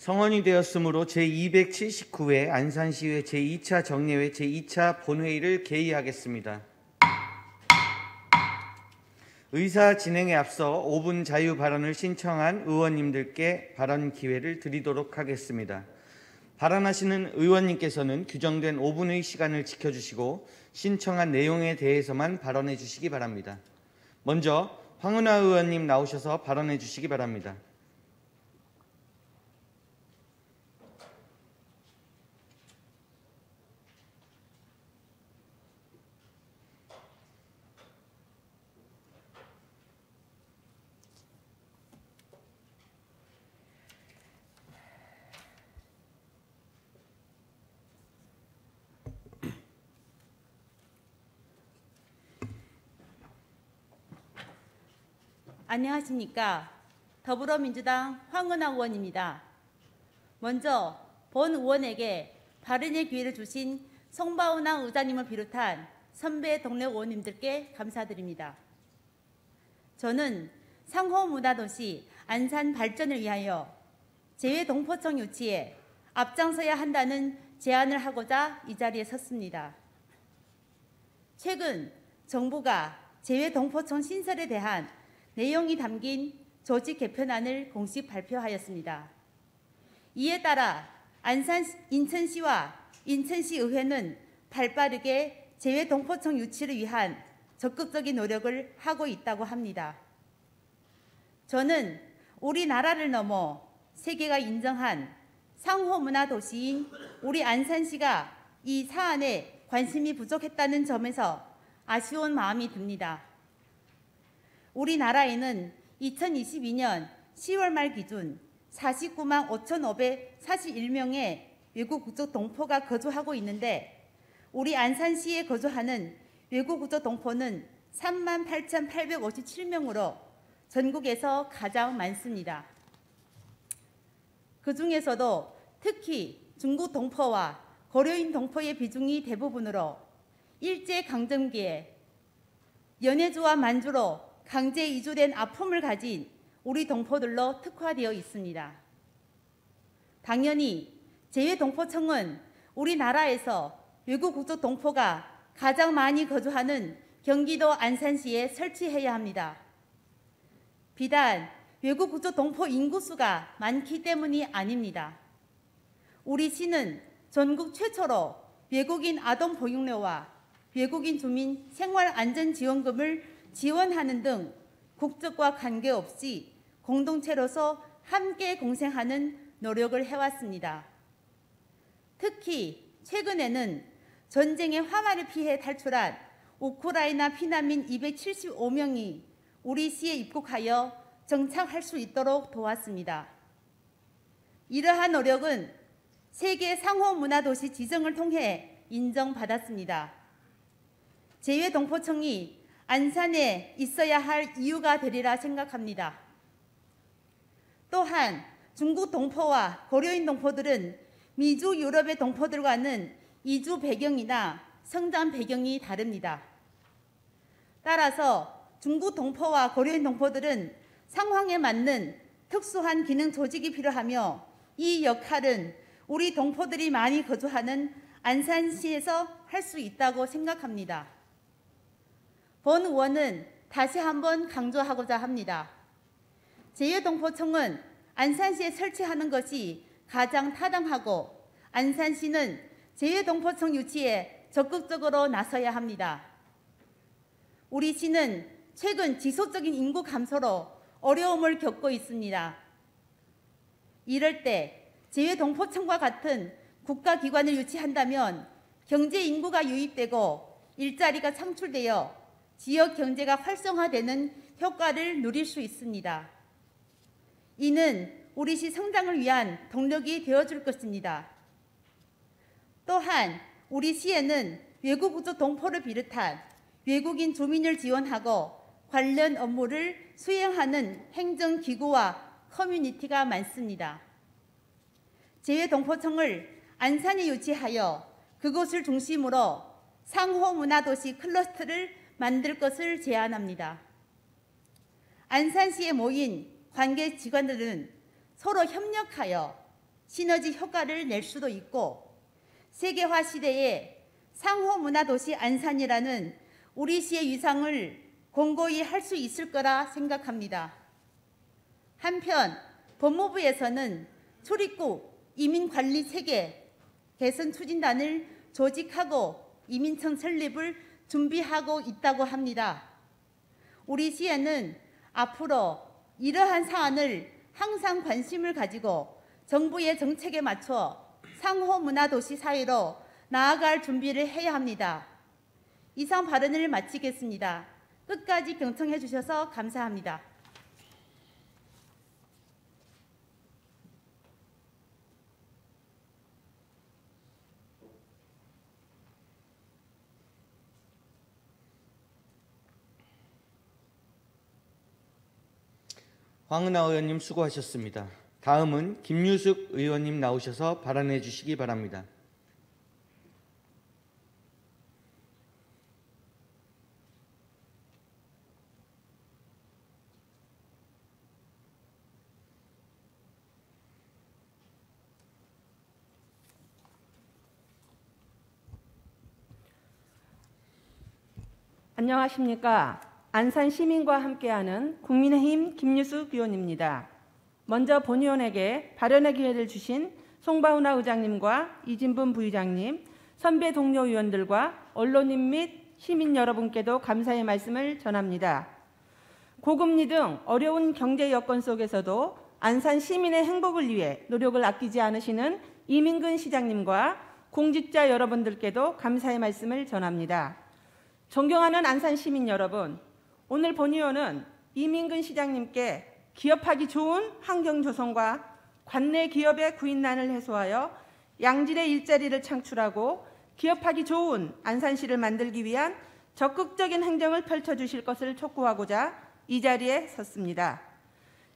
성원이 되었으므로 제279회 안산시의회 제2차 정례회 제2차 본회의를 개의하겠습니다. 의사 진행에 앞서 5분 자유 발언을 신청한 의원님들께 발언 기회를 드리도록 하겠습니다. 발언하시는 의원님께서는 규정된 5분의 시간을 지켜주시고 신청한 내용에 대해서만 발언해 주시기 바랍니다. 먼저 황운하 의원님 나오셔서 발언해 주시기 바랍니다. 안녕하십니까. 더불어민주당 황운하 의원입니다. 먼저 본 의원에게 발언의 기회를 주신 송바운하 의장님을 비롯한 선배 동료 의원님들께 감사드립니다. 저는 상호문화도시 안산 발전을 위하여 재외동포청 유치에 앞장서야 한다는 제안을 하고자 이 자리에 섰습니다. 최근 정부가 재외동포청 신설에 대한 내용이 담긴 조직 개편안을 공식 발표하였습니다. 이에 따라 인천시와 인천시의회는 발빠르게 재외동포청 유치를 위한 적극적인 노력을 하고 있다고 합니다. 저는 우리나라를 넘어 세계가 인정한 상호문화도시인 우리 안산시가 이 사안에 관심이 부족했다는 점에서 아쉬운 마음이 듭니다. 우리나라에는 2022년 10월 말 기준 49만 5,541명의 외국 국적 동포가 거주하고 있는데 우리 안산시에 거주하는 외국 국적 동포는 3만 8,857명으로 전국에서 가장 많습니다. 그중에서도 특히 중국 동포와 고려인 동포의 비중이 대부분으로 일제강점기에 연해주와 만주로 강제 이주된 아픔을 가진 우리 동포들로 특화되어 있습니다. 당연히 재외동포청은 우리나라에서 외국 국적 동포가 가장 많이 거주하는 경기도 안산시에 설치해야 합니다. 비단 외국 국적 동포 인구수가 많기 때문이 아닙니다. 우리 시는 전국 최초로 외국인 아동 보육료와 외국인 주민 생활안전지원금을 지원하는 등 국적과 관계없이 공동체로서 함께 공생하는 노력을 해왔습니다. 특히 최근에는 전쟁의 화마를 피해 탈출한 우크라이나 피난민 275명이 우리 시에 입국하여 정착할 수 있도록 도왔습니다. 이러한 노력은 세계 상호문화도시 지정을 통해 인정받았습니다. 재외동포청이 안산에 있어야 할 이유가 되리라 생각합니다. 또한 중국 동포와 고려인 동포들은 미주 유럽의 동포들과는 이주 배경이나 성장 배경이 다릅니다. 따라서 중국 동포와 고려인 동포들은 상황에 맞는 특수한 기능 조직이 필요하며 이 역할은 우리 동포들이 많이 거주하는 안산시에서 할 수 있다고 생각합니다. 본 의원은 다시 한번 강조하고자 합니다. 재외동포청은 안산시에 설치하는 것이 가장 타당하고 안산시는 재외동포청 유치에 적극적으로 나서야 합니다. 우리 시는 최근 지속적인 인구 감소로 어려움을 겪고 있습니다. 이럴 때 재외동포청과 같은 국가기관을 유치한다면 경제 인구가 유입되고 일자리가 창출되어 지역 경제가 활성화되는 효과를 누릴 수 있습니다. 이는 우리 시 성장을 위한 동력이 되어줄 것입니다. 또한 우리 시에는 외국 국적 동포를 비롯한 외국인 주민을 지원하고 관련 업무를 수행하는 행정기구와 커뮤니티가 많습니다. 재외동포청을 안산에 유치하여 그곳을 중심으로 상호문화도시 클러스터를 만들 것을 제안합니다. 안산시에 모인 관계 기관들은 서로 협력하여 시너지 효과를 낼 수도 있고 세계화 시대에 상호문화도시 안산이라는 우리 시의 위상을 공고히 할 수 있을 거라 생각합니다. 한편 법무부에서는 출입국 이민관리체계 개선 추진단을 조직하고 이민청 설립을 준비하고 있다고 합니다. 우리 시에는 앞으로 이러한 사안을 항상 관심을 가지고 정부의 정책에 맞춰 상호문화도시 사회로 나아갈 준비를 해야 합니다. 이상 발언을 마치겠습니다. 끝까지 경청해 주셔서 감사합니다. 황은하 의원님 수고하셨습니다. 다음은 김유숙 의원님 나오셔서 발언해 주시기 바랍니다. 안녕하십니까. 안산 시민과 함께하는 국민의힘 김유숙 의원입니다. 먼저 본의원에게 발언의 기회를 주신 송바운하 의장님과 이진분 부의장님, 선배 동료 의원들과 언론인 및 시민 여러분께도 감사의 말씀을 전합니다. 고금리 등 어려운 경제 여건 속에서도 안산 시민의 행복을 위해 노력을 아끼지 않으시는 이민근 시장님과 공직자 여러분들께도 감사의 말씀을 전합니다. 존경하는 안산 시민 여러분, 오늘 본의원은 이민근 시장님께 기업하기 좋은 환경 조성과 관내 기업의 구인난을 해소하여 양질의 일자리를 창출하고 기업하기 좋은 안산시를 만들기 위한 적극적인 행정을 펼쳐주실 것을 촉구하고자 이 자리에 섰습니다.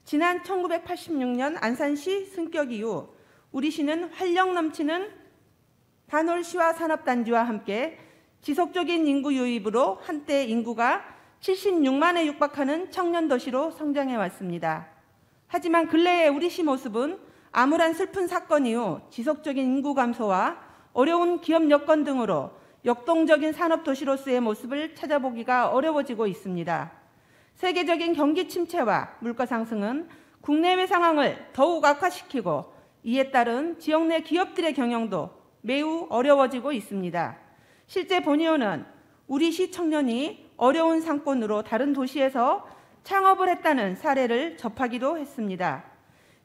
지난 1986년 안산시 승격 이후 우리 시는 활력 넘치는 단월시와 산업단지와 함께 지속적인 인구 유입으로 한때 인구가 76만에 육박하는 청년도시로 성장해 왔습니다. 하지만 근래의 우리 시 모습은 암울한 슬픈 사건 이후 지속적인 인구 감소와 어려운 기업 여건 등으로 역동적인 산업도시로서의 모습을 찾아보기가 어려워지고 있습니다. 세계적인 경기 침체와 물가 상승은 국내외 상황을 더욱 악화시키고 이에 따른 지역 내 기업들의 경영도 매우 어려워지고 있습니다. 실제 본의원은 우리 시 청년이 어려운 상권으로 다른 도시에서 창업을 했다는 사례를 접하기도 했습니다.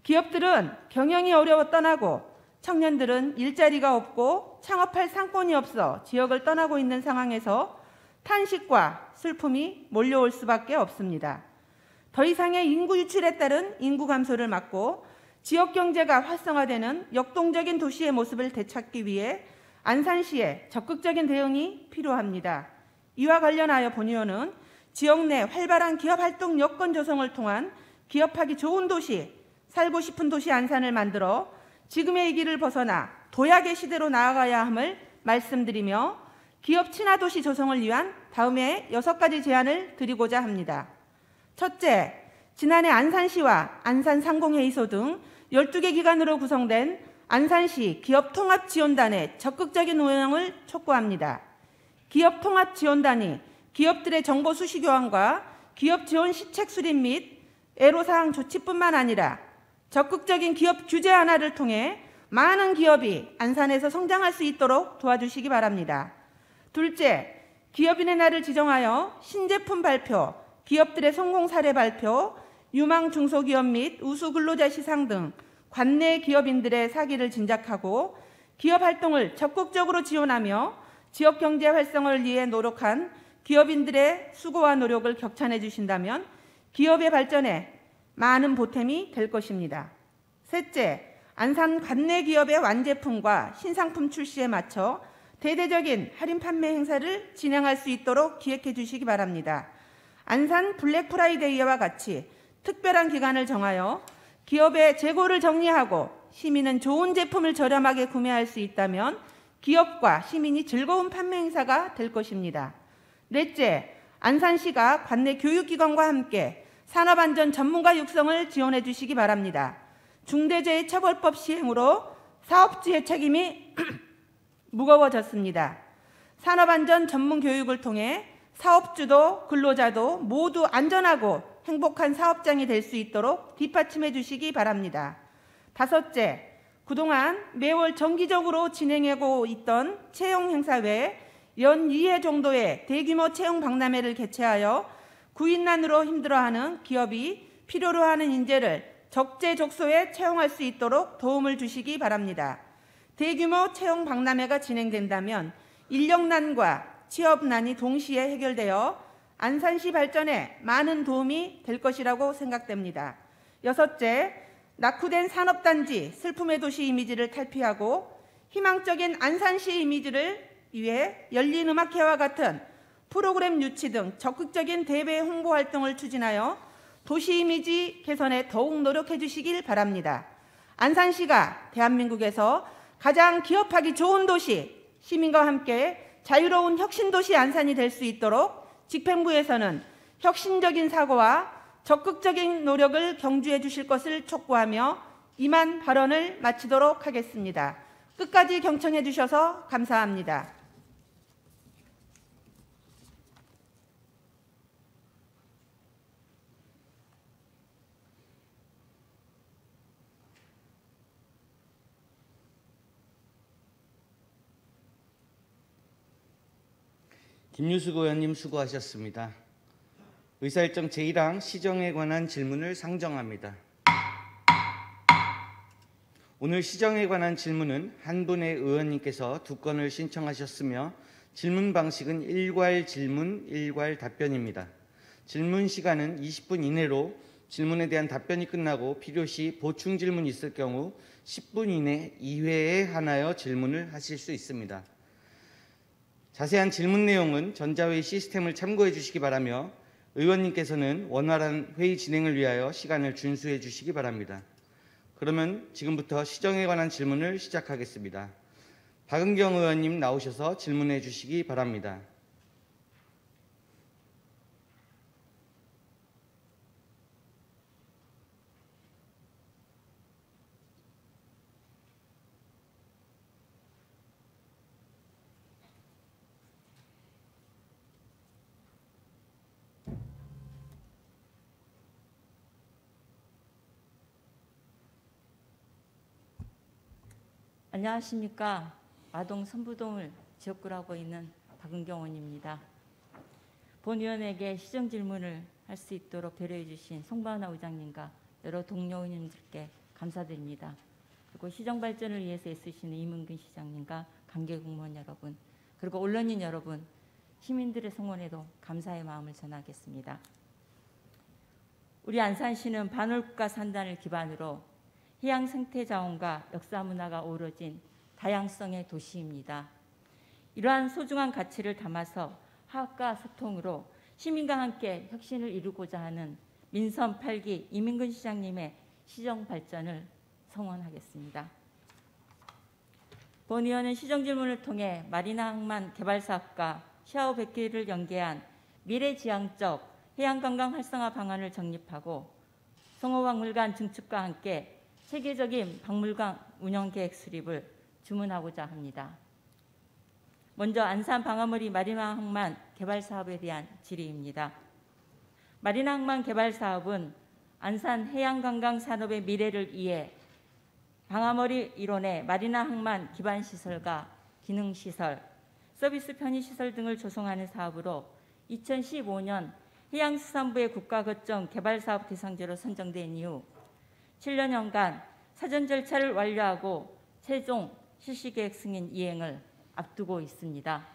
기업들은 경영이 어려워 떠나고 청년들은 일자리가 없고 창업할 상권이 없어 지역을 떠나고 있는 상황에서 탄식과 슬픔이 몰려올 수밖에 없습니다. 더 이상의 인구 유출에 따른 인구 감소를 막고 지역 경제가 활성화되는 역동적인 도시의 모습을 되찾기 위해 안산시의 적극적인 대응이 필요합니다. 이와 관련하여 본의원은 지역 내 활발한 기업 활동 여건 조성을 통한 기업하기 좋은 도시, 살고 싶은 도시 안산을 만들어 지금의 위기를 벗어나 도약의 시대로 나아가야 함을 말씀드리며 기업 친화 도시 조성을 위한 다음에 6가지 제안을 드리고자 합니다. 첫째, 지난해 안산시와 안산상공회의소 등 12개 기관으로 구성된 안산시 기업통합지원단의 적극적인 운영을 촉구합니다. 기업통합지원단이 기업들의 정보 수시 교환과 기업 지원 시책 수립 및 애로사항 조치뿐만 아니라 적극적인 기업 규제 완화를 통해 많은 기업이 안산에서 성장할 수 있도록 도와주시기 바랍니다. 둘째, 기업인의 날을 지정하여 신제품 발표, 기업들의 성공 사례 발표, 유망 중소기업 및 우수 근로자 시상 등 관내 기업인들의 사기를 진작하고 기업 활동을 적극적으로 지원하며 지역 경제 활성화를 위해 노력한 기업인들의 수고와 노력을 격찬해 주신다면 기업의 발전에 많은 보탬이 될 것입니다. 셋째, 안산 관내 기업의 완제품과 신상품 출시에 맞춰 대대적인 할인 판매 행사를 진행할 수 있도록 기획해 주시기 바랍니다. 안산 블랙 프라이데이와 같이 특별한 기간을 정하여 기업의 재고를 정리하고 시민은 좋은 제품을 저렴하게 구매할 수 있다면 기업과 시민이 즐거운 판매 행사가 될 것입니다. 넷째, 안산시가 관내 교육기관과 함께 산업안전 전문가 육성을 지원해 주시기 바랍니다. 중대재해처벌법 시행으로 사업주의 책임이 무거워졌습니다. 산업안전 전문 교육을 통해 사업주도 근로자도 모두 안전하고 행복한 사업장이 될 수 있도록 뒷받침해 주시기 바랍니다. 다섯째, 그동안 매월 정기적으로 진행하고 있던 채용 행사 외에 연 2회 정도의 대규모 채용 박람회를 개최하여 구인난으로 힘들어하는 기업이 필요로 하는 인재를 적재적소에 채용할 수 있도록 도움을 주시기 바랍니다. 대규모 채용 박람회가 진행된다면 인력난과 취업난이 동시에 해결되어 안산시 발전에 많은 도움이 될 것이라고 생각됩니다. 여섯째, 낙후된 산업단지, 슬픔의 도시 이미지를 탈피하고 희망적인 안산시 이미지를 위해 열린 음악회와 같은 프로그램 유치 등 적극적인 대외 홍보 활동을 추진하여 도시 이미지 개선에 더욱 노력해 주시길 바랍니다. 안산시가 대한민국에서 가장 기업하기 좋은 도시, 시민과 함께 자유로운 혁신도시 안산이 될 수 있도록 집행부에서는 혁신적인 사고와 적극적인 노력을 경주해 주실 것을 촉구하며 이만 발언을 마치도록 하겠습니다. 끝까지 경청해 주셔서 감사합니다. 김유숙 의원님 수고하셨습니다. 의사일정 제1항 시정에 관한 질문을 상정합니다. 오늘 시정에 관한 질문은 한 분의 의원님께서 2건을 신청하셨으며 질문 방식은 일괄 질문, 일괄 답변입니다. 질문 시간은 20분 이내로 질문에 대한 답변이 끝나고 필요시 보충 질문이 있을 경우 10분 이내 2회에 한하여 질문을 하실 수 있습니다. 자세한 질문 내용은 전자회의 시스템을 참고해 주시기 바라며 의원님께서는 원활한 회의 진행을 위하여 시간을 준수해 주시기 바랍니다. 그러면 지금부터 시정에 관한 질문을 시작하겠습니다. 박은경 의원님 나오셔서 질문해 주시기 바랍니다. 안녕하십니까. 아동 선부동을 지역구로 하고 있는 박은경 의원입니다. 본의원에게 시정 질문을 할 수 있도록 배려해 주신 송바은하 의장님과 여러 동료 의원님들께 감사드립니다. 그리고 시정 발전을 위해서 애쓰시는 이문근 시장님과 관계 공무원 여러분, 그리고 언론인 여러분, 시민들의 성원에도 감사의 마음을 전하겠습니다. 우리 안산시는 반월국가 산단을 기반으로 해양 생태 자원과 역사 문화가 어우러진 다양성의 도시입니다. 이러한 소중한 가치를 담아서 화합과 소통으로 시민과 함께 혁신을 이루고자 하는 민선 8기 이민근 시장님의 시정 발전을 성원하겠습니다. 본 의원은 시정 질문을 통해 마리나 항만 개발 사업과 샤오 100기를 연계한 미래지향적 해양관광 활성화 방안을 정립하고 성호박물관 증축과 함께 체계적인 박물관 운영계획 수립을 주문하고자 합니다. 먼저 안산 방아머리 마리나 항만 개발 사업에 대한 질의입니다. 마리나 항만 개발 사업은 안산 해양관광 산업의 미래를 위해 방아머리 일원의 마리나 항만 기반시설과 기능시설, 서비스 편의시설 등을 조성하는 사업으로 2015년 해양수산부의 국가거점 개발사업 대상지로 선정된 이후 7년여간 사전 절차를 완료하고 최종 실시계획 승인 이행을 앞두고 있습니다.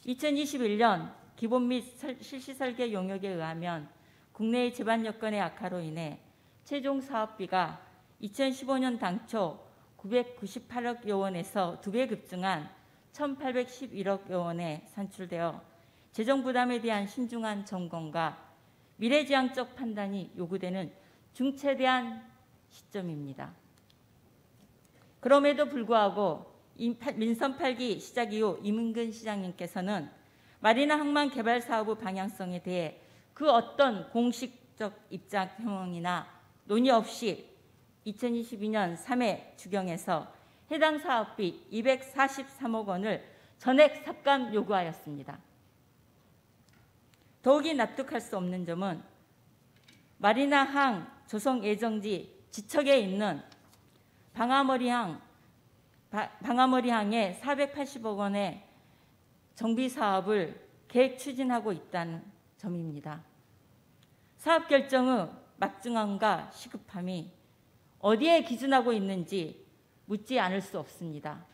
2021년 기본 및 실시 설계 용역에 의하면 국내의 제반 여건의 악화로 인해 최종 사업비가 2015년 당초 998억여 원에서 2배 급증한 1,811억여 원에 산출되어 재정 부담에 대한 신중한 점검과 미래지향적 판단이 요구되는 중차대한 시점입니다. 그럼에도 불구하고 민선 8기 시작 이후 이문근 시장님께서는 마리나 항만 개발 사업의 방향성에 대해 그 어떤 공식적 입장 표명이나 논의 없이 2022년 3회 주경에서 해당 사업비 243억 원을 전액 삭감 요구하였습니다. 더욱이 납득할 수 없는 점은 마리나항 조성 예정지 지척에 있는 방아머리항의 480억 원의 정비 사업을 계획 추진하고 있다는 점입니다. 사업 결정의 막중함과 시급함이 어디에 기준하고 있는지 묻지 않을 수 없습니다.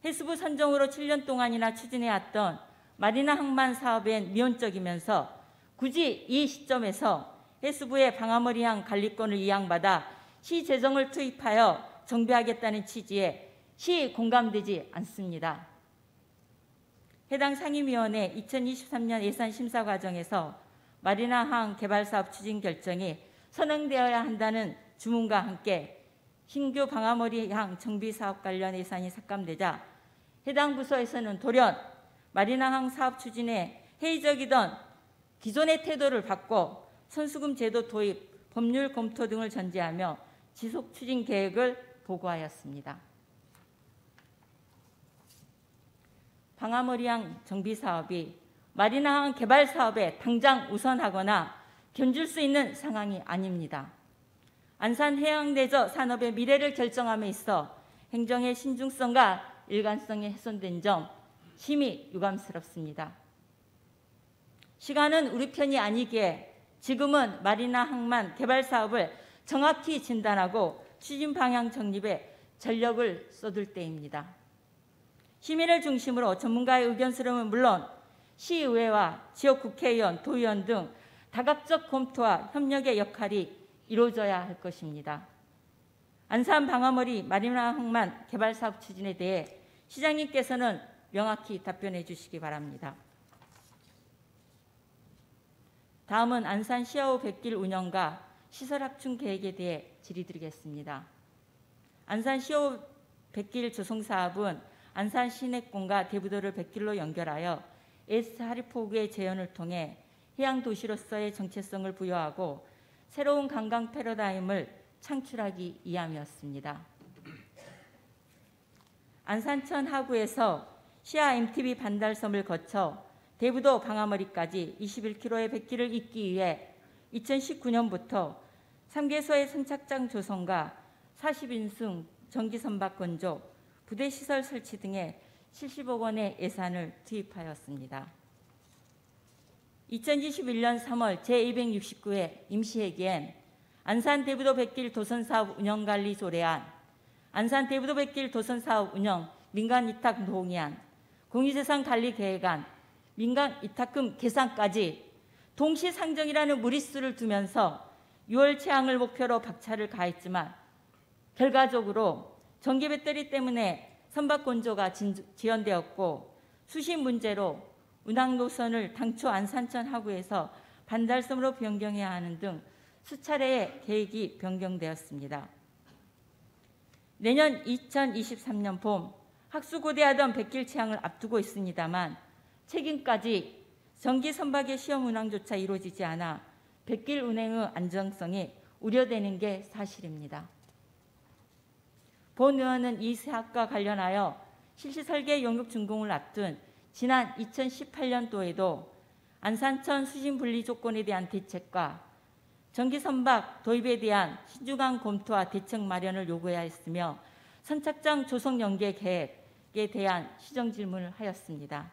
해수부 선정으로 7년 동안이나 추진해왔던 마리나 항만 사업엔 미온적이면서 굳이 이 시점에서 해수부의 방아머리항 관리권을 이양받아 시 재정을 투입하여 정비하겠다는 취지에 시 공감되지 않습니다. 해당 상임위원회 2023년 예산 심사 과정에서 마리나항 개발사업 추진 결정이 선행되어야 한다는 주문과 함께 신규 방아머리항 정비사업 관련 예산이 삭감되자 해당 부서에서는 돌연 마리나항 사업 추진에 회의적이던 기존의 태도를 바꿔 선수금 제도 도입, 법률 검토 등을 전제하며 지속 추진 계획을 보고하였습니다. 방아머리항 정비사업이 마리나항 개발 사업에 당장 우선하거나 견줄 수 있는 상황이 아닙니다. 안산 해양레저 산업의 미래를 결정함에 있어 행정의 신중성과 일관성이 훼손된 점 심히 유감스럽습니다. 시간은 우리 편이 아니기에 지금은 마리나 항만 개발 사업을 정확히 진단하고 추진 방향 정립에 전력을 쏟을 때입니다. 시민을 중심으로 전문가의 의견 수렴은 물론 시의회와 지역 국회의원, 도의원 등 다각적 검토와 협력의 역할이 이루어져야 할 것입니다. 안산 방아머리 마리나 항만 개발 사업 추진에 대해 시장님께서는 명확히 답변해 주시기 바랍니다. 다음은 안산 시아호 백길 운영과 시설 확충 계획에 대해 질의드리겠습니다. 안산 시아호 백길 조성 사업은 안산 시내권과 대부도를 백길로 연결하여 S 하리포구의 재현을 통해 해양 도시로서의 정체성을 부여하고 새로운 관광 패러다임을 창출하기 위함이었습니다. 안산천 하구에서 시아 MTB 반달섬을 거쳐 대부도 방아머리까지 21km의 백길을 잇기 위해 2019년부터 3개소의 선착장 조성과 40인승 전기선박 건조, 부대시설 설치 등에 70억 원의 예산을 투입하였습니다. 2021년 3월 제269회 임시회기엔 안산 대부도 백길 도선사업 운영관리 조례안, 안산 대부도 백길 도선사업 운영 민간이탁 동의안, 공유재산 관리 계획안, 민간 이탁금 계산까지 동시 상정이라는 무리수를 두면서 6월 채항을 목표로 박차를 가했지만 결과적으로 전기 배터리 때문에 선박 건조가 지연되었고 수신 문제로 운항 노선을 당초 안산천 하구에서 반달섬으로 변경해야 하는 등 수차례의 계획이 변경되었습니다. 내년 2023년 봄 학수고대하던 백길 채항을 앞두고 있습니다만 최근까지 전기 선박의 시험 운항조차 이루어지지 않아 백길 운행의 안정성이 우려되는 게 사실입니다. 본 의원은 이 사업과 관련하여 실시 설계 용역 준공을 앞둔 지난 2018년도에도 안산천 수신 분리 조건에 대한 대책과 전기 선박 도입에 대한 신중한 검토와 대책 마련을 요구해야 했으며 선착장 조성 연계 계획에 대한 시정 질문을 하였습니다.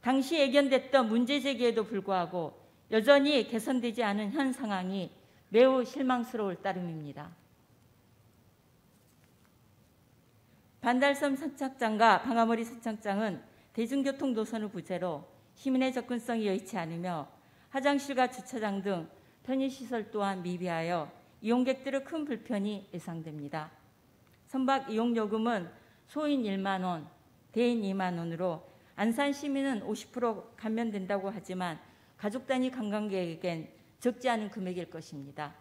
당시 예견됐던 문제 제기에도 불구하고 여전히 개선되지 않은 현 상황이 매우 실망스러울 따름입니다. 반달섬 선착장과 방아머리 선착장은 대중교통 노선의 부재로 시민의 접근성이 여의치 않으며 화장실과 주차장 등 편의시설 또한 미비하여 이용객들의 큰 불편이 예상됩니다. 선박 이용요금은 소인 1만 원, 대인 2만 원으로 안산 시민은 50% 감면된다고 하지만 가족 단위 관광객에겐 적지 않은 금액일 것입니다.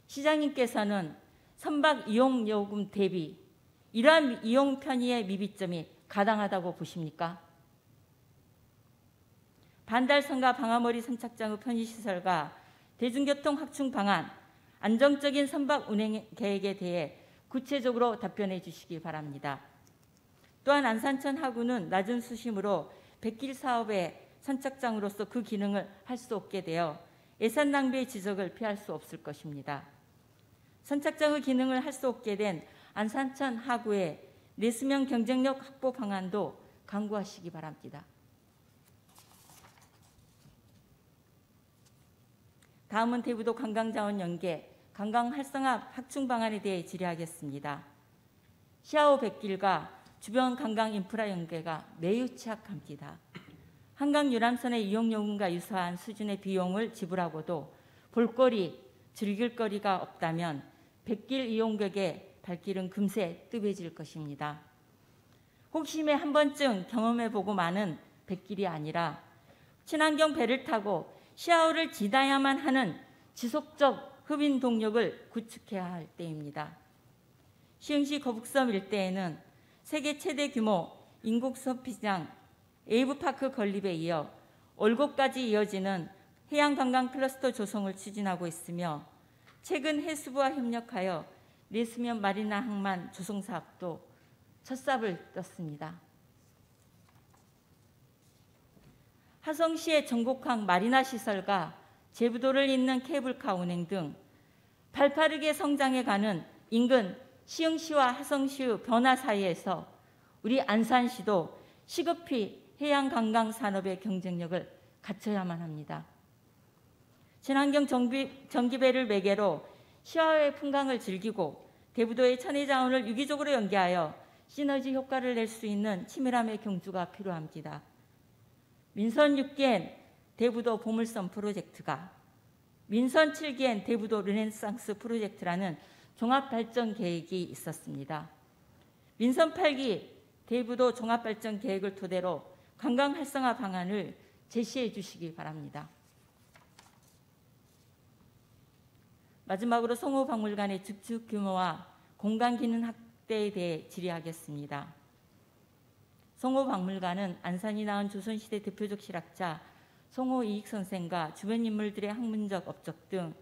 시장님께서는 선박 이용요금 대비 이러한 이용 편의의 미비점이 가당하다고 보십니까? 반달섬과 방아머리 선착장의 편의시설과 대중교통 확충 방안, 안정적인 선박 운행 계획에 대해 구체적으로 답변해 주시기 바랍니다. 또한 안산천 하구는 낮은 수심으로 백길 사업의 선착장으로서 그 기능을 할 수 없게 되어 예산 낭비의 지적을 피할 수 없을 것입니다. 선착장의 기능을 할 수 없게 된 안산천 하구의 내수면 경쟁력 확보 방안도 강구하시기 바랍니다. 다음은 대부도 관광자원 연계, 관광 활성화 확충 방안에 대해 질의하겠습니다. 시아오 백길과 주변 관광 인프라 연계가 매우 취약합니다. 한강 유람선의 이용 요금과 유사한 수준의 비용을 지불하고도 볼거리, 즐길 거리가 없다면 백길 이용객의 발길은 금세 뜨개질 것입니다. 호기심에 한 번쯤 경험해보고 마는 백길이 아니라 친환경 배를 타고 시아오를 지나야만 하는 지속적 흡인 동력을 구축해야 할 때입니다. 시흥시 거북섬 일대에는 세계 최대 규모 인공 서피장 웨이브파크 건립에 이어 올곡까지 이어지는 해양관광 클러스터 조성을 추진하고 있으며 최근 해수부와 협력하여 내수면 마리나 항만 조성 사업도 첫삽을 떴습니다. 하성시의 전곡항 마리나 시설과 제부도를 잇는 케이블카 운행 등 발빠르게 성장해가는 인근 시흥시와 하성시의 변화 사이에서 우리 안산시도 시급히 해양관광 산업의 경쟁력을 갖춰야만 합니다. 친환경 전기배를 매개로 시아오의 풍광을 즐기고 대부도의 천혜자원을 유기적으로 연계하여 시너지 효과를 낼 수 있는 치밀함의 경주가 필요합니다. 민선 6기엔 대부도 보물섬 프로젝트가, 민선 7기엔 대부도 르네상스 프로젝트라는 종합발전 계획이 있었습니다. 민선 8기 대부도 종합발전 계획을 토대로 관광 활성화 방안을 제시해 주시기 바랍니다. 마지막으로 송호박물관의 축축 규모와 공간 기능 확대에 대해 질의하겠습니다. 송호박물관은 안산이 낳은 조선시대 대표적 실학자 송호이익 선생과 주변 인물들의 학문적 업적 등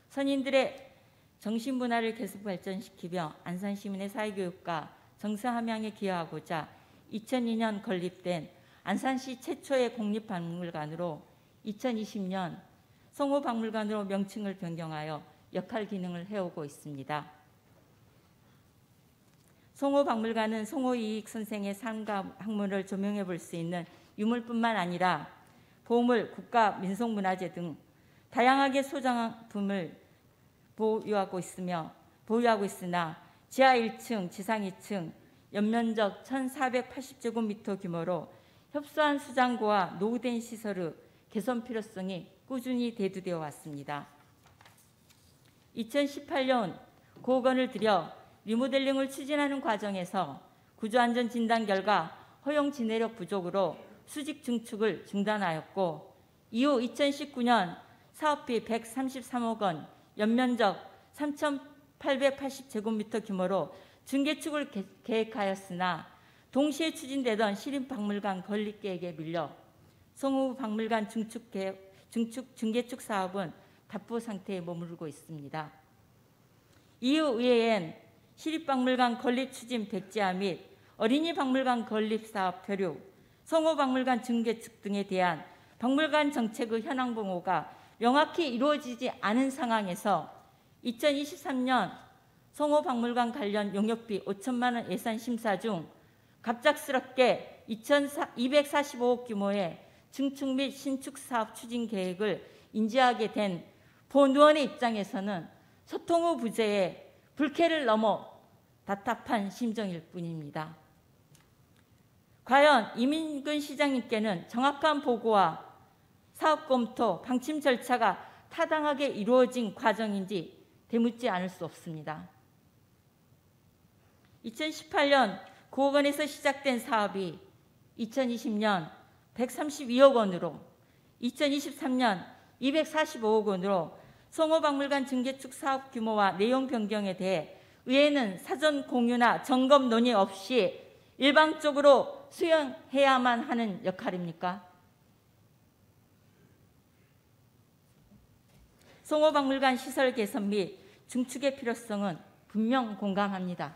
선인들의 정신문화를 계속 발전시키며 안산 시민의 사회교육과 정서함양에 기여하고자 2002년 건립된 안산시 최초의 공립박물관으로 2020년 송호박물관으로 명칭을 변경하여 역할 기능을 해오고 있습니다. 송호박물관은 송호이익 선생의 삶과 학문을 조명해 볼 수 있는 유물뿐만 아니라 보물, 국가, 민속문화재 등 다양하게 소장품을 보유하고 있으나 지하 1층, 지상 2층, 연면적 1,480제곱미터 규모로 협소한 수장고와 노후된 시설의 개선 필요성이 꾸준히 대두되어 왔습니다. 2018년 9억 원을 들여 리모델링을 추진하는 과정에서 구조안전 진단 결과 허용 진해력 부족으로 수직 증축을 중단하였고, 이후 2019년 사업비 133억 원, 연면적 3,880제곱미터 규모로 중개축을 계획하였으나 동시에 추진되던 시립박물관 건립 계획에 밀려 송호박물관 중개축 사업은 답보 상태에 머무르고 있습니다. 이후 의회엔 시립박물관 건립 추진 백지화 및 어린이 박물관 건립 사업 표류, 송호박물관 중개축 등에 대한 박물관 정책의 현황 보고가 명확히 이루어지지 않은 상황에서 2023년 송호박물관 관련 용역비 5천만 원 예산 심사 중 갑작스럽게 245억 규모의 증축 및 신축 사업 추진 계획을 인지하게 된 본의원의 입장에서는 소통 후 부재에 불쾌를 넘어 답답한 심정일 뿐입니다. 과연 이민근 시장님께는 정확한 보고와 사업 검토, 방침 절차가 타당하게 이루어진 과정인지 되묻지 않을 수 없습니다. 2018년 9억 원에서 시작된 사업이 2020년 132억 원으로 2023년 245억 원으로 송호박물관 증개축 사업 규모와 내용 변경에 대해 의회는 사전 공유나 점검 논의 없이 일방적으로 수용해야만 하는 역할입니까? 송호박물관 시설 개선 및 증축의 필요성은 분명 공감합니다.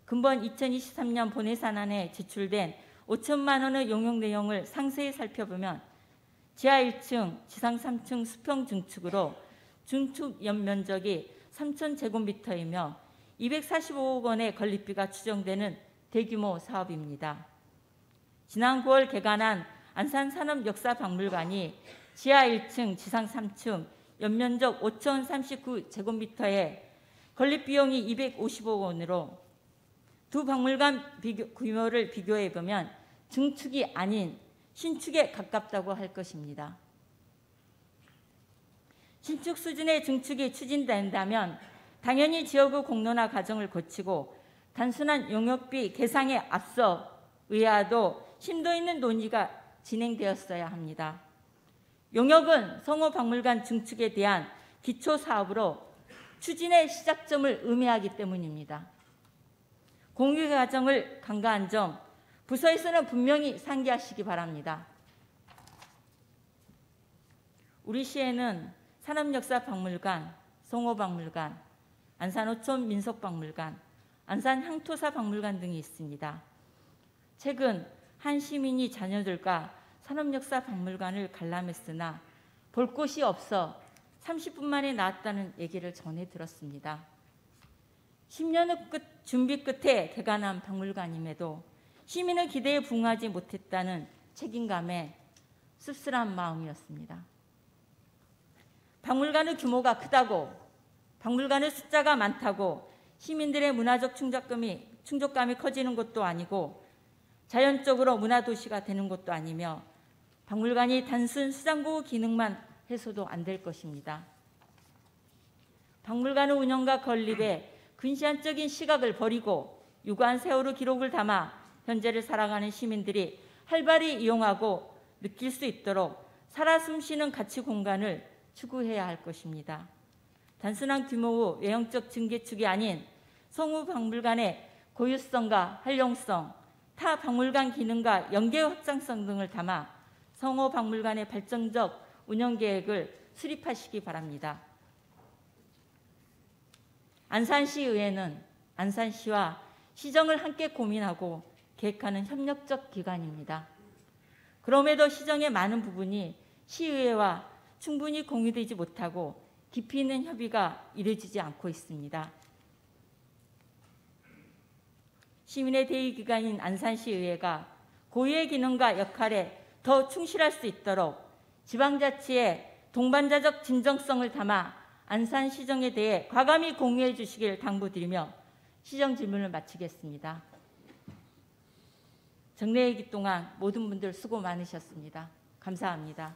금번 2023년 본예산안에 지출된 5천만 원의 용역 내용을 상세히 살펴보면 지하 1층, 지상 3층 수평 증축으로 증축 연면적이 3,000제곱미터이며 245억 원의 건립비가 추정되는 대규모 사업입니다. 지난 9월 개관한 안산산업역사박물관이 지하 1층, 지상 3층, 연면적 5,039제곱미터에 건립비용이 250억 원으로 두 박물관 규모를 비교해보면 증축이 아닌 신축에 가깝다고 할 것입니다. 신축 수준의 증축이 추진된다면 당연히 지역의 공론화 과정을 거치고 단순한 용역비 계상에 앞서 의아도 심도 있는 논의가 진행되었어야 합니다. 용역은 송호박물관 증축에 대한 기초사업으로 추진의 시작점을 의미하기 때문입니다. 공유 과정을 간과한 점 부서에서는 분명히 상기하시기 바랍니다. 우리 시에는 산업역사박물관, 송호박물관, 안산어촌 민속박물관, 안산향토사박물관 등이 있습니다. 최근 한 시민이 자녀들과 산업역사박물관을 관람했으나 볼 곳이 없어 30분 만에 나왔다는 얘기를 전해 들었습니다. 10년의 준비 끝에 개관한 박물관임에도 시민의 기대에 부응하지 못했다는 책임감에 씁쓸한 마음이었습니다. 박물관의 규모가 크다고, 박물관의 숫자가 많다고 시민들의 문화적 충족감이 커지는 것도 아니고 자연적으로 문화도시가 되는 것도 아니며 박물관이 단순 수장고 기능만 해서도 안 될 것입니다. 박물관의 운영과 건립에 근시안적인 시각을 버리고 유구한 세월의 기록을 담아 현재를 살아가는 시민들이 활발히 이용하고 느낄 수 있도록 살아 숨쉬는 가치 공간을 추구해야 할 것입니다. 단순한 규모의 외형적 증개축이 아닌 송호박물관의 고유성과 활용성, 타 박물관 기능과 연계 확장성 등을 담아 송호박물관의 발전적 운영 계획을 수립하시기 바랍니다. 안산시의회는 안산시와 시정을 함께 고민하고 계획하는 협력적 기관입니다. 그럼에도 시정의 많은 부분이 시의회와 충분히 공유되지 못하고 깊이 있는 협의가 이루어지지 않고 있습니다. 시민의 대의기관인 안산시의회가 고유의 기능과 역할에 더 충실할 수 있도록 지방자치의 동반자적 진정성을 담아 안산시정에 대해 과감히 공유해 주시길 당부드리며 시정 질문을 마치겠습니다. 정례회기 동안 모든 분들 수고 많으셨습니다. 감사합니다.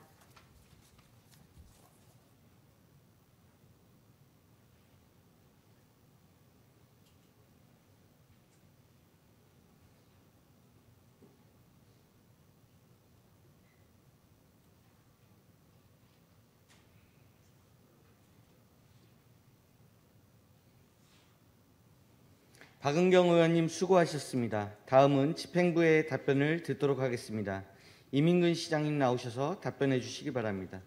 박은경 의원님 수고하셨습니다. 다음은 집행부의 답변을 듣도록 하겠습니다. 이민근 시장님 나오셔서 답변해 주시기 바랍니다.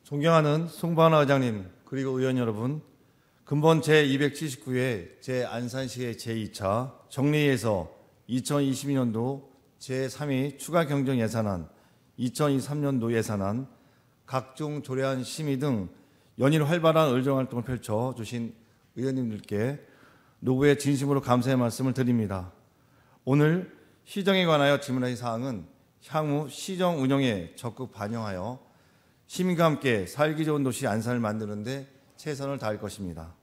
존경하는 송바나 의장님 그리고 의원 여러분, 금번 제279회 제안산시의 제2차 정례회에서 2022년도 제3위 추가 경정 예산안, 2023년도 예산안, 각종 조례안 심의 등 연일 활발한 의정활동을 펼쳐주신 의원님들께 노고에 진심으로 감사의 말씀을 드립니다. 오늘 시정에 관하여 질문하신 사항은 향후 시정 운영에 적극 반영하여 시민과 함께 살기 좋은 도시 안산을 만드는 데 최선을 다할 것입니다.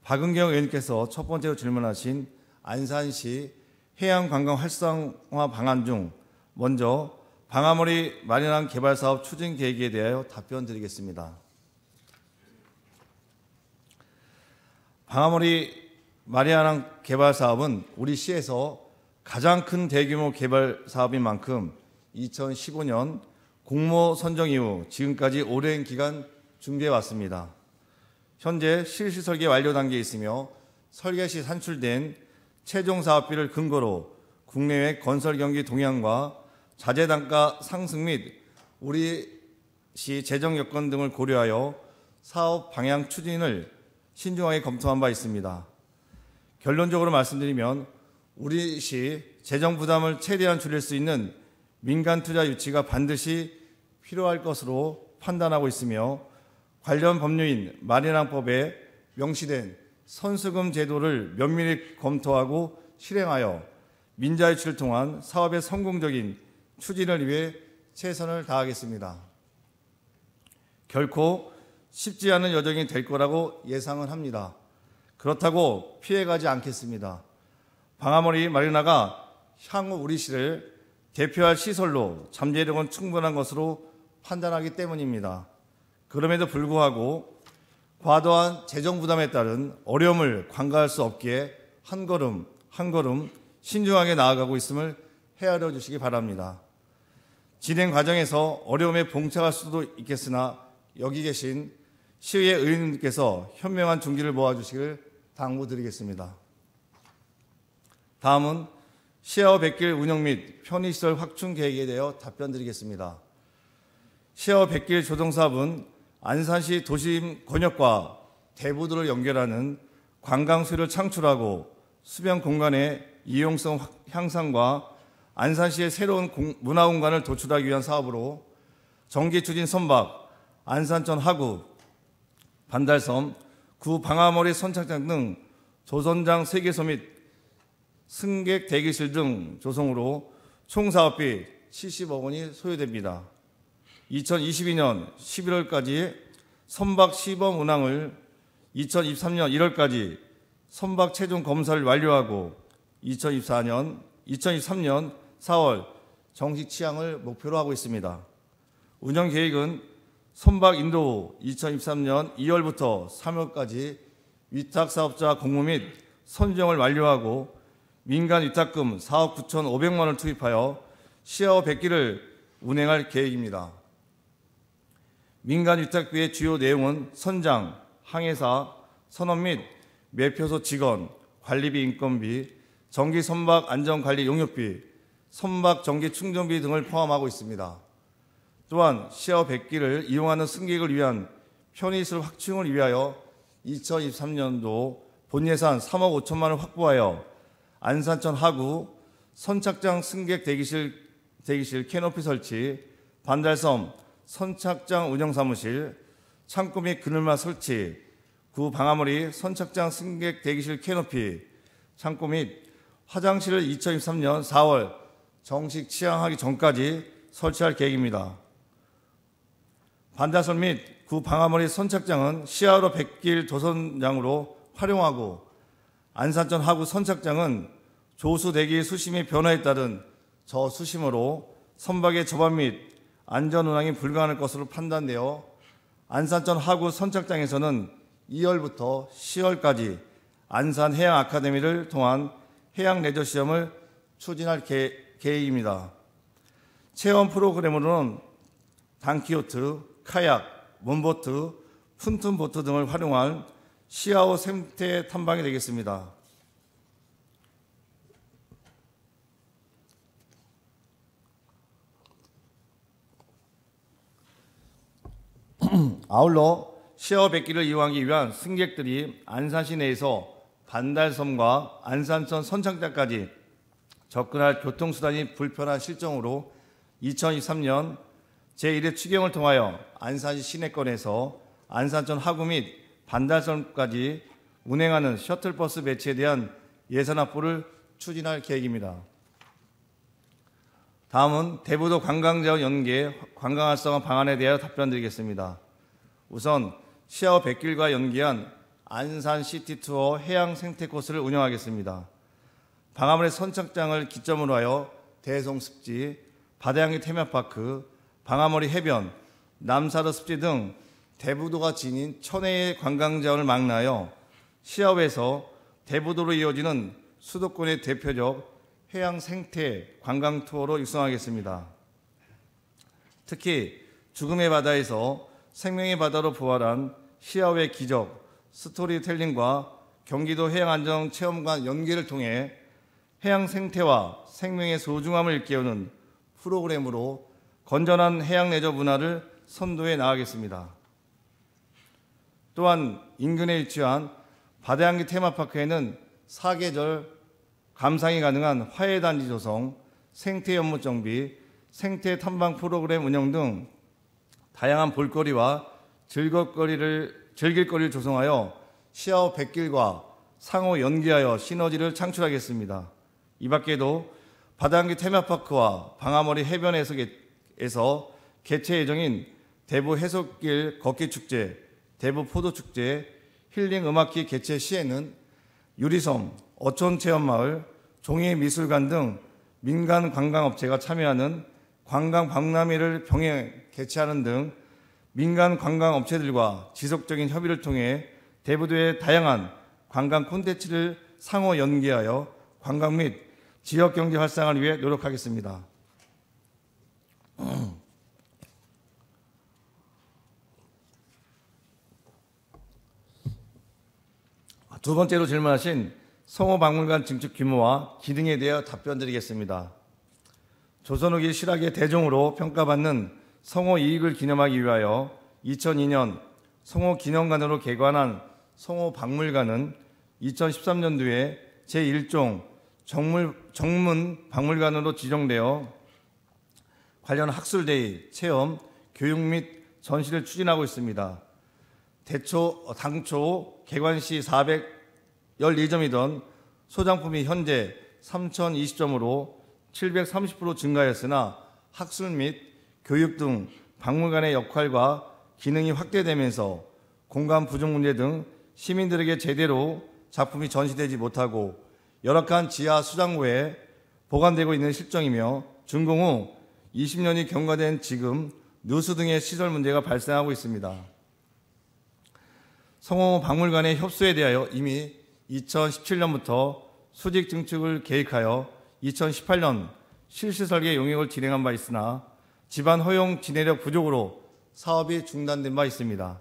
박은경 의원님께서 첫 번째로 질문하신 안산시 해양관광 활성화 방안 중 먼저 방아머리 마린항 개발사업 추진 계획에 대하여 답변드리겠습니다. 방아머리 마리아낭 개발 사업은 우리 시에서 가장 큰 대규모 개발 사업인 만큼 2015년 공모 선정 이후 지금까지 오랜 기간 준비해 왔습니다. 현재 실시 설계 완료 단계에 있으며 설계 시 산출된 최종 사업비를 근거로 국내외 건설 경기 동향과 자재 단가 상승 및 우리 시 재정 여건 등을 고려하여 사업 방향 추진을 신중하게 검토한 바 있습니다. 결론적으로 말씀드리면 우리 시 재정 부담을 최대한 줄일 수 있는 민간 투자 유치가 반드시 필요할 것으로 판단하고 있으며 관련 법률인 마리낭법에 명시된 선수금 제도를 면밀히 검토하고 실행하여 민자 유치를 통한 사업의 성공적인 추진을 위해 최선을 다하겠습니다. 결코 쉽지 않은 여정이 될 거라고 예상은 합니다. 그렇다고 피해가지 않겠습니다. 방아머리 마리나가 향후 우리 시를 대표할 시설로 잠재력은 충분한 것으로 판단하기 때문입니다. 그럼에도 불구하고 과도한 재정 부담에 따른 어려움을 관가할 수 없기에 한 걸음 한 걸음 신중하게 나아가고 있음을 헤아려 주시기 바랍니다. 진행 과정에서 어려움에 봉착할 수도 있겠으나 여기 계신 시의회 의원님께서 현명한 중지를 모아주시길 당부드리겠습니다. 다음은 시야호 백길 운영 및 편의시설 확충 계획에 대해 답변드리겠습니다. 시야호 백길 조성사업은 안산시 도심 권역과 대부도를 연결하는 관광수요를 창출하고 수변 공간의 이용성 향상과 안산시의 새로운 문화공간을 도출하기 위한 사업으로 정기추진 선박, 안산천 하구, 반달섬, 구 방아머리 선착장 등 조선장 3개소 및 승객 대기실 등 조성으로 총 사업비 70억 원이 소요됩니다. 2022년 11월까지 선박 시범 운항을 2023년 1월까지 선박 최종 검사를 완료하고 2023년 4월 정식 취항을 목표로 하고 있습니다. 운영 계획은 선박 인도 후 2023년 2월부터 3월까지 위탁 사업자 공모 및 선정을 완료하고 민간 위탁금 4억 9,500만 원을 투입하여 시야호 백기를 운행할 계획입니다. 민간 위탁비의 주요 내용은 선장, 항해사, 선원 및 매표소 직원, 관리비 인건비, 정기 선박 안전관리 용역비, 선박 전기 충전비 등을 포함하고 있습니다. 또한 시야호 백기를 이용하는 승객을 위한 편의시설 확충을 위하여 2023년도 본예산 3억 5천만 원을 확보하여 안산천 하구, 선착장 승객 대기실 캐노피 설치, 반달섬 선착장 운영사무실, 창고 및 그늘막 설치, 구 방아머리 선착장 승객 대기실 캐노피, 창고 및 화장실을 2023년 4월 정식 취항하기 전까지 설치할 계획입니다. 반달섬 및 구 방아머리 선착장은 시야호 백길 조선장으로 활용하고 안산천 하구 선착장은 조수 대기 수심의 변화에 따른 저수심으로 선박의 접안 및 안전 운항이 불가능할 것으로 판단되어 안산천 하구 선착장에서는 2월부터 10월까지 안산 해양 아카데미를 통한 해양 레저 시험을 추진할 계획입니다. 체험 프로그램으로는 단키호트, 카약, 몬보트, 푼툰보트 등을 활용한 시야호 생태 탐방이 되겠습니다. 아울러 시야호 백기를 이용하기 위한 승객들이 안산시 내에서 반달섬과 안산천 선착장까지 접근할 교통수단이 불편한 실정으로 2023년 제1회 추경을 통하여 안산시 시내권에서 안산천 하구 및 반달섬까지 운행하는 셔틀버스 배치에 대한 예산 확보를 추진할 계획입니다. 다음은 대부도 관광지와 연계 관광 활성화 방안에 대하여 답변드리겠습니다. 우선 시야호 백길과 연계한 안산 시티투어 해양 생태 코스를 운영하겠습니다. 방아머리 선착장을 기점으로 하여 대송습지, 바다향기 테마파크, 방아머리 해변, 남사르 습지 등 대부도가 지닌 천혜의 관광자원을 망라하여 시야호에서 대부도로 이어지는 수도권의 대표적 해양 생태 관광 투어로 육성하겠습니다. 특히 죽음의 바다에서 생명의 바다로 부활한 시아오의 기적 스토리텔링과 경기도 해양안전체험관 연계를 통해 해양 생태와 생명의 소중함을 일깨우는 프로그램으로 건전한 해양 레저 문화를 선도해 나가겠습니다. 또한 인근에 위치한 바다향기 테마파크에는 사계절 감상이 가능한 화해단지 조성, 생태 연못 정비, 생태 탐방 프로그램 운영 등 다양한 볼거리와 즐길 거리를 조성하여 시아오 백길과 상호 연계하여 시너지를 창출하겠습니다. 이 밖에도 바다향기 테마파크와 방아머리 해변에서 개최 예정인 대부 해수길 걷기 축제, 대부 포도 축제, 힐링 음악기 개최 시에는 유리섬, 어촌체험마을, 종이미술관 등 민간 관광업체가 참여하는 관광 박람회를 병행 개최하는 등 민간 관광업체들과 지속적인 협의를 통해 대부도의 다양한 관광 콘텐츠를 상호 연계하여 관광 및 지역경제 활성화를 위해 노력하겠습니다. 두 번째로 질문하신 성호박물관 증축 규모와 기능에 대해 답변드리겠습니다. 조선 후기 실학의 대종으로 평가받는 성호 이익을 기념하기 위하여 2002년 성호기념관으로 개관한 성호박물관은 2013년도에 제1종 정문 박물관으로 지정되어 관련 학술대회, 체험, 교육 및 전시를 추진하고 있습니다. 당초 개관 시 412점이던 소장품이 현재 3020점으로 730% 증가했으나 학술 및 교육 등 박물관의 역할과 기능이 확대되면서 공간 부족 문제 등 시민들에게 제대로 작품이 전시되지 못하고 열악한 지하 수장고에 보관되고 있는 실정이며 준공 후 20년이 경과된 지금 누수 등의 시설 문제가 발생하고 있습니다. 성호박물관의 협소에 대하여 이미 2017년부터 수직 증축을 계획하여 2018년 실시 설계 용역을 진행한 바 있으나 집안 허용 진행력 부족으로 사업이 중단된 바 있습니다.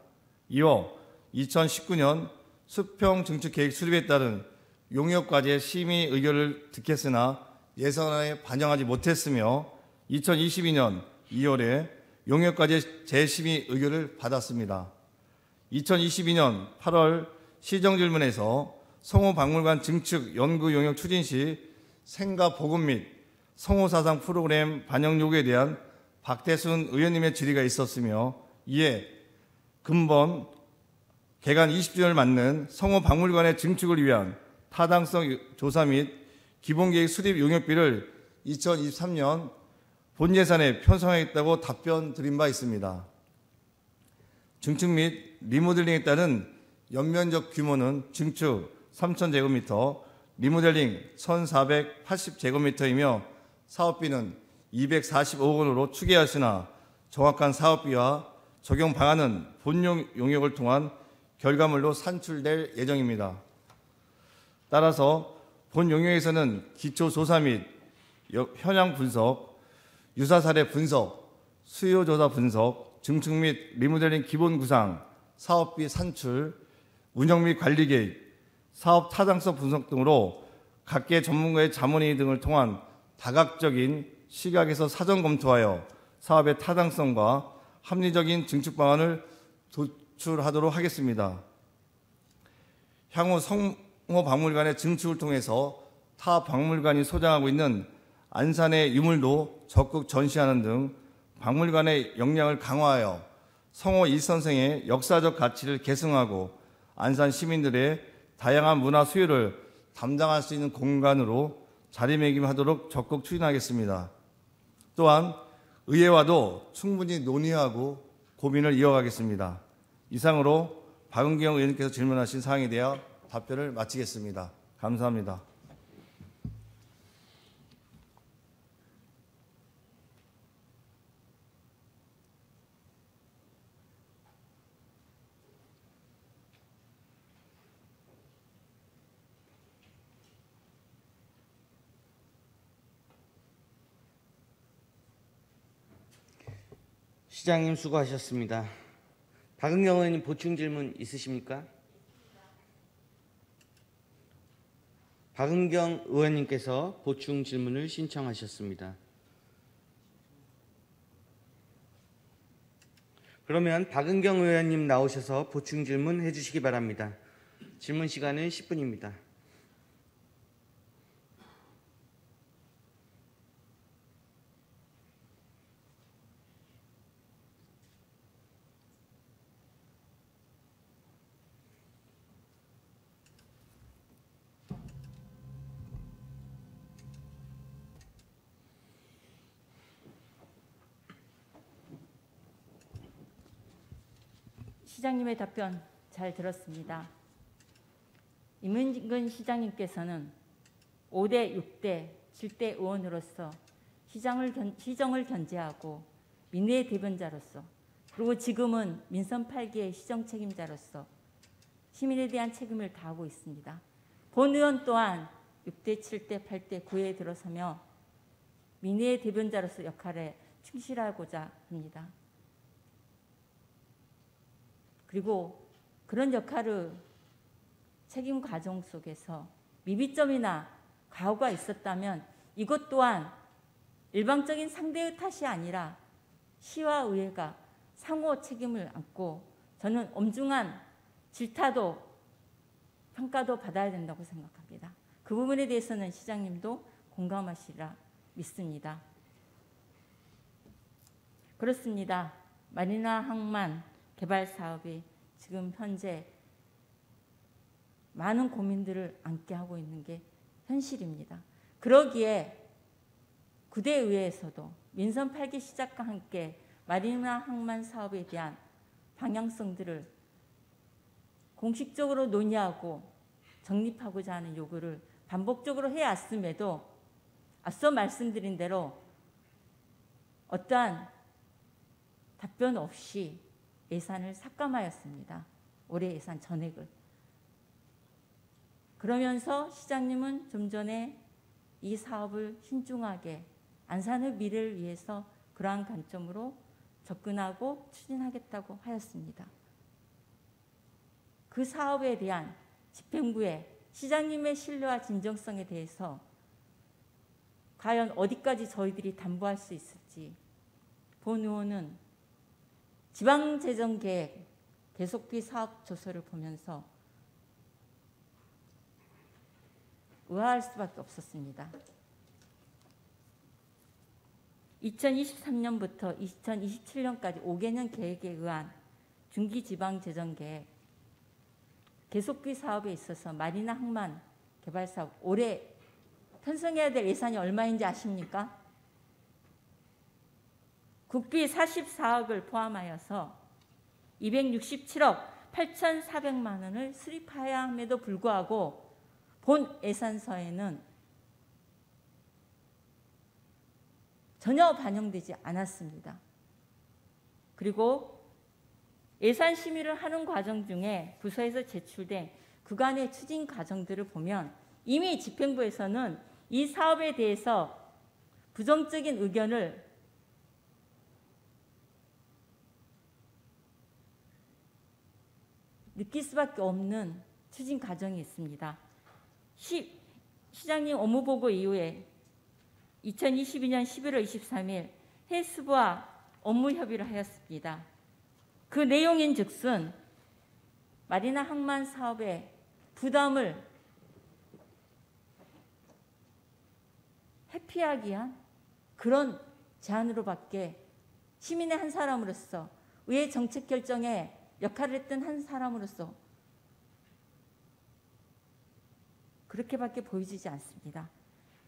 이어 2019년 수평 증축 계획 수립에 따른 용역과제 심의 의결을 듣겠으나 예산안에 반영하지 못했으며 2022년 2월에 용역과제 재심의 의결을 받았습니다. 2022년 8월 시정질문에서 성호박물관 증축 연구 용역 추진 시 생가 보급 및 성호사상 프로그램 반영 요구에 대한 박대순 의원님의 질의가 있었으며 이에 근본 개관 20주년을 맞는 성호박물관의 증축을 위한 타당성 조사 및 기본계획 수립 용역비를 2023년 본 예산에 편성하겠다고 답변 드린 바 있습니다. 증축 및 리모델링에 따른 연면적 규모는 증축 3,000제곱미터, 리모델링 1,480제곱미터이며 사업비는 245억 원으로 추계하시나 정확한 사업비와 적용 방안은 본용 용역을 통한 결과물로 산출될 예정입니다. 따라서 본 용역에서는 기초조사 및 현황 분석, 유사 사례 분석, 수요 조사 분석, 증축 및 리모델링 기본 구상, 사업비 산출, 운영 및 관리 계획, 사업 타당성 분석 등으로 각계 전문가의 자문회의 등을 통한 다각적인 시각에서 사전 검토하여 사업의 타당성과 합리적인 증축 방안을 도출하도록 하겠습니다. 향후 성호박물관의 증축을 통해서 타 박물관이 소장하고 있는 안산의 유물도 적극 전시하는 등 박물관의 역량을 강화하여 성호 일선생의 역사적 가치를 계승하고 안산 시민들의 다양한 문화 수요를 담당할 수 있는 공간으로 자리매김하도록 적극 추진하겠습니다. 또한 의회와도 충분히 논의하고 고민을 이어가겠습니다. 이상으로 박은경 의원님께서 질문하신 사항에 대해 답변을 마치겠습니다. 감사합니다. 시장님 수고하셨습니다. 박은경 의원님 보충 질문 있으십니까? 박은경 의원님께서 보충 질문을 신청하셨습니다. 그러면 박은경 의원님 나오셔서 보충 질문 해주시기 바랍니다. 질문 시간은 10분입니다. 시장님의 답변 잘 들었습니다. 임은근 시장님께서는 5대 6대 7대 의원으로서 시정을 견제하고 민의의 대변자로서 그리고 지금은 민선 8기의 시정 책임자로서 시민에 대한 책임을 다하고 있습니다. 본 의원 또한 6대 7대 8대 9에 들어서며 민의의 대변자로서 역할에 충실하고자 합니다. 그리고 그런 역할을 책임 과정 속에서 미비점이나 가오가 있었다면 이것 또한 일방적인 상대의 탓이 아니라 시와 의회가 상호 책임을 안고 저는 엄중한 질타도 평가도 받아야 된다고 생각합니다. 그 부분에 대해서는 시장님도 공감하시리라 믿습니다. 그렇습니다. 마리나 항만 개발 사업이 지금 현재 많은 고민들을 안게 하고 있는 게 현실입니다. 그러기에 구대의회에서도 민선 8기 시작과 함께 마리나 항만 사업에 대한 방향성들을 공식적으로 논의하고 정립하고자 하는 요구를 반복적으로 해왔음에도 앞서 말씀드린 대로 어떠한 답변 없이 예산을 삭감하였습니다. 올해 예산 전액을. 그러면서 시장님은 좀 전에 이 사업을 신중하게 안산의 미래를 위해서 그러한 관점으로 접근하고 추진하겠다고 하였습니다. 그 사업에 대한 집행부의 시장님의 신뢰와 진정성에 대해서 과연 어디까지 저희들이 담보할 수 있을지 본 의원은 지방재정계획 계속비 사업 조서를 보면서 의아할 수밖에 없었습니다. 2023년부터 2027년까지 5개년 계획에 의한 중기지방재정계획 계속비 사업에 있어서 마리나 항만 개발 사업 올해 편성해야 될 예산이 얼마인지 아십니까? 국비 44억을 포함하여서 267억 8,400만 원을 수립해야 함에도 불구하고 본 예산서에는 전혀 반영되지 않았습니다. 그리고 예산 심의를 하는 과정 중에 부서에서 제출된 그간의 추진 과정들을 보면 이미 집행부에서는 이 사업에 대해서 부정적인 의견을 느낄 수밖에 없는 추진 과정이 있습니다. 시장님 업무보고 이후에 2022년 11월 23일 해수부와 업무협의를 하였습니다. 그 내용인 즉슨 마리나 항만 사업의 부담을 회피하기 위한 그런 제안으로밖에 시민의 한 사람으로서 의회 정책 결정에 역할을 했던 한 사람으로서 그렇게밖에 보여지지 않습니다.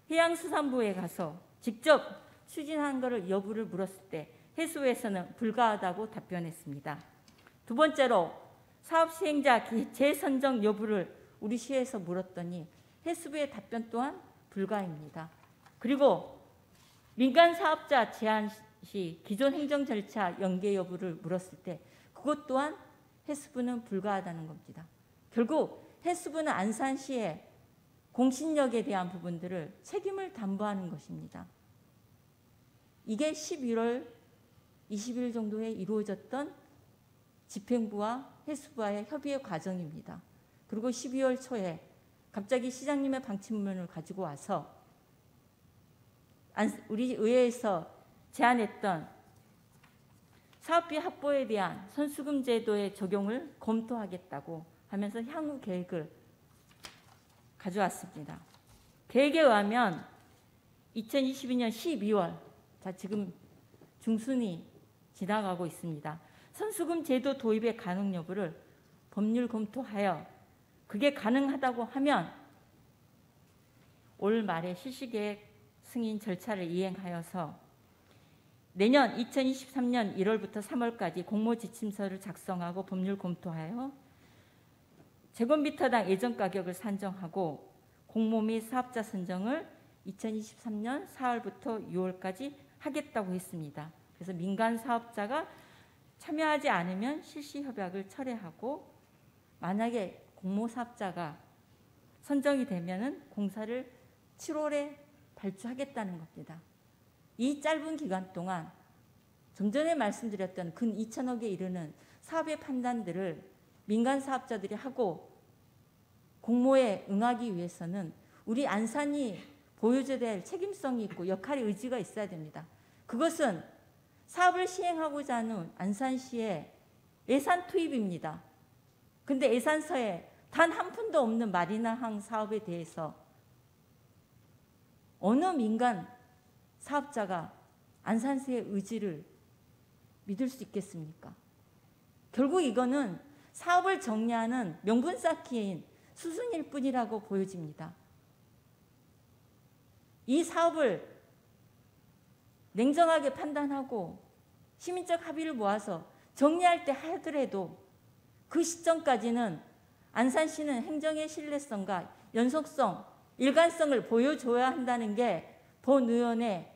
해양수산부에 가서 직접 추진한 것을 여부를 물었을 때 해수부에서는 불가하다고 답변했습니다. 두 번째로 사업 시행자 재선정 여부를 우리 시에서 물었더니 해수부의 답변 또한 불가입니다. 그리고 민간 사업자 제한 시 기존 행정 절차 연계 여부를 물었을 때 그것 또한 해수부는 불가하다는 겁니다. 결국 해수부는 안산시의 공신력에 대한 부분들을 책임을 담보하는 것입니다. 이게 11월 20일 정도에 이루어졌던 집행부와 해수부와의 협의의 과정입니다. 그리고 12월 초에 갑자기 시장님의 방침문을 가지고 와서 우리 의회에서 제안했던 사업비 확보에 대한 선수금 제도의 적용을 검토하겠다고 하면서 향후 계획을 가져왔습니다. 계획에 의하면 2022년 12월, 자 지금 중순이 지나가고 있습니다. 선수금 제도 도입의 가능 여부를 법률 검토하여 그게 가능하다고 하면 올 말에 실시계획 승인 절차를 이행하여서 내년 2023년 1월부터 3월까지 공모지침서를 작성하고 법률 검토하여 제곱미터당 예정 가격을 산정하고 공모 및 사업자 선정을 2023년 4월부터 6월까지 하겠다고 했습니다. 그래서 민간 사업자가 참여하지 않으면 실시 협약을 철회하고 만약에 공모 사업자가 선정이 되면은 공사를 7월에 발주하겠다는 겁니다. 이 짧은 기간 동안 좀 전에 말씀드렸던 근 2천억에 이르는 사업의 판단들을 민간 사업자들이 하고 공모에 응하기 위해서는 우리 안산이 보여줘야 될 책임성이 있고 역할의 의지가 있어야 됩니다. 그것은 사업을 시행하고자 하는 안산시의 예산 투입입니다. 근데 예산서에 단 한 푼도 없는 마리나항 사업에 대해서 어느 민간 사업자가 안산시의 의지를 믿을 수 있겠습니까? 결국 이거는 사업을 정리하는 명분 쌓기인 수순일 뿐이라고 보여집니다. 이 사업을 냉정하게 판단하고 시민적 합의를 모아서 정리할 때 하더라도 그 시점까지는 안산시는 행정의 신뢰성과 연속성, 일관성을 보여줘야 한다는 게 본 의원의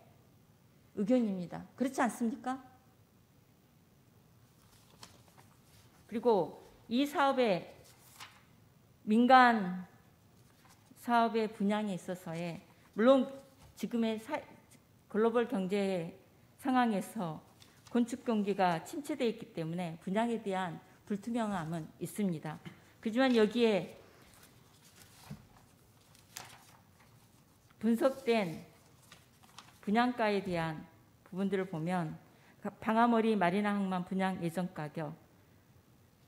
의견입니다. 그렇지 않습니까? 그리고 이 사업의 민간 사업의 분양에 있어서의 물론 지금의 글로벌 경제 상황에서 건축 경기가 침체되어 있기 때문에 분양에 대한 불투명함은 있습니다. 하지만 여기에 분석된 분양가에 대한 부분들을 보면 방아머리 마리나 항만 분양 예정 가격,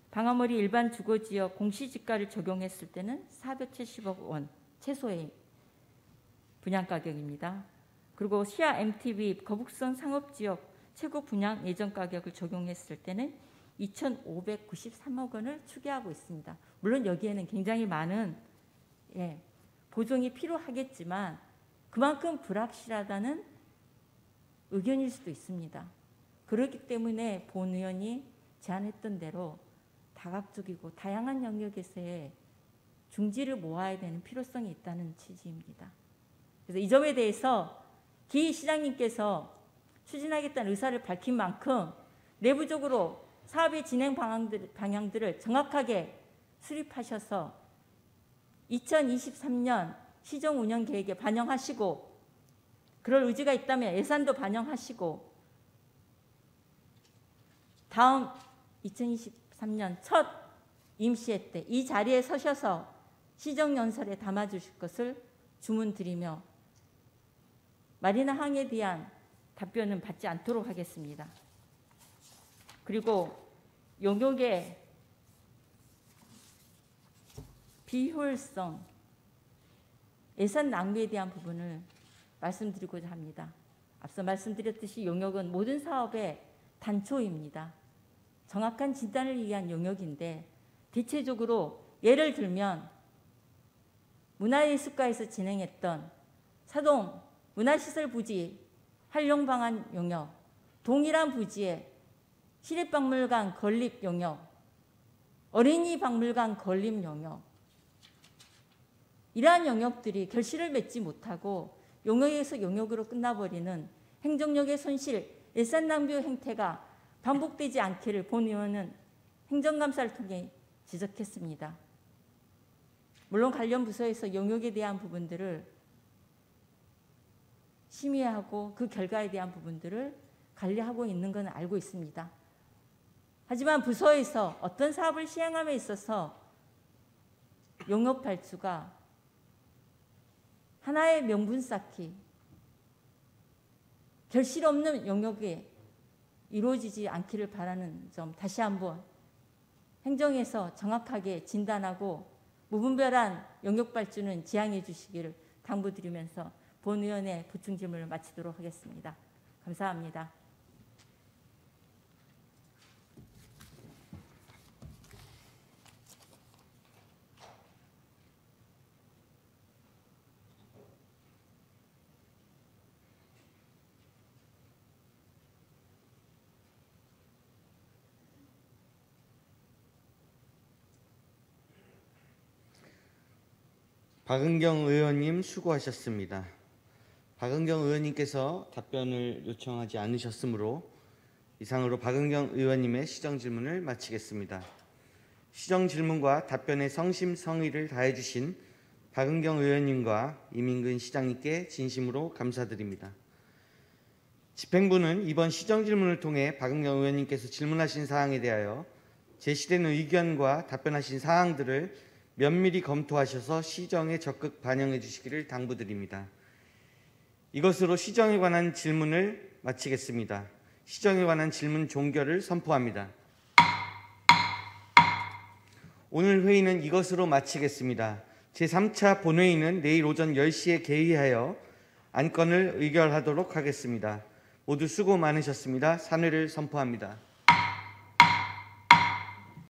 방아머리 일반 주거지역 공시지가를 적용했을 때는 470억 원 최소의 분양 가격입니다. 그리고 시야 MTB 거북선 상업지역 최고 분양 예정 가격을 적용했을 때는 2,593억 원을 추계하고 있습니다. 물론 여기에는 굉장히 많은 보정이 필요하겠지만 그만큼 불확실하다는 의견일 수도 있습니다. 그렇기 때문에 본 의원이 제안했던 대로 다각적이고 다양한 영역에서의 중지를 모아야 되는 필요성이 있다는 취지입니다. 그래서 이 점에 대해서 기 시장님께서 추진하겠다는 의사를 밝힌 만큼 내부적으로 사업의 진행 방향들을 정확하게 수립하셔서 2023년 시정 운영 계획에 반영하시고 그럴 의지가 있다면 예산도 반영하시고 다음 2023년 첫 임시회 때 이 자리에 서셔서 시정연설에 담아주실 것을 주문드리며 마리나항에 대한 답변은 받지 않도록 하겠습니다. 그리고 용역의 비효율성, 예산 낭비에 대한 부분을 말씀드리고자 합니다. 앞서 말씀드렸듯이 용역은 모든 사업의 단초입니다. 정확한 진단을 위한 용역인데 대체적으로 예를 들면 문화예술가에서 진행했던 사동 문화시설 부지 활용 방안 용역, 동일한 부지에 시립박물관 건립 용역, 어린이 박물관 건립 용역, 이러한 영역들이 결실을 맺지 못하고 용역에서 용역으로 끝나버리는 행정력의 손실, 예산 낭비 행태가 반복되지 않기를 본 의원은 행정감사를 통해 지적했습니다. 물론 관련 부서에서 용역에 대한 부분들을 심의하고 그 결과에 대한 부분들을 관리하고 있는 건 알고 있습니다. 하지만 부서에서 어떤 사업을 시행함에 있어서 용역 발주가 하나의 명분 쌓기, 결실 없는 용역이 이루어지지 않기를 바라는 점 다시 한번 행정에서 정확하게 진단하고 무분별한 용역 발주는 지양해 주시기를 당부드리면서 본위원회 보충 질문을 마치도록 하겠습니다. 감사합니다. 박은경 의원님 수고하셨습니다. 박은경 의원님께서 답변을 요청하지 않으셨으므로 이상으로 박은경 의원님의 시정질문을 마치겠습니다. 시정질문과 답변에 성심성의를 다해 주신 박은경 의원님과 이민근 시장님께 진심으로 감사드립니다. 집행부는 이번 시정질문을 통해 박은경 의원님께서 질문하신 사항에 대하여 제시된 의견과 답변하신 사항들을 면밀히 검토하셔서 시정에 적극 반영해 주시기를 당부드립니다. 이것으로 시정에 관한 질문을 마치겠습니다. 시정에 관한 질문 종결을 선포합니다. 오늘 회의는 이것으로 마치겠습니다. 제3차 본회의는 내일 오전 10시에 개의하여 안건을 의결하도록 하겠습니다. 모두 수고 많으셨습니다. 산회를 선포합니다.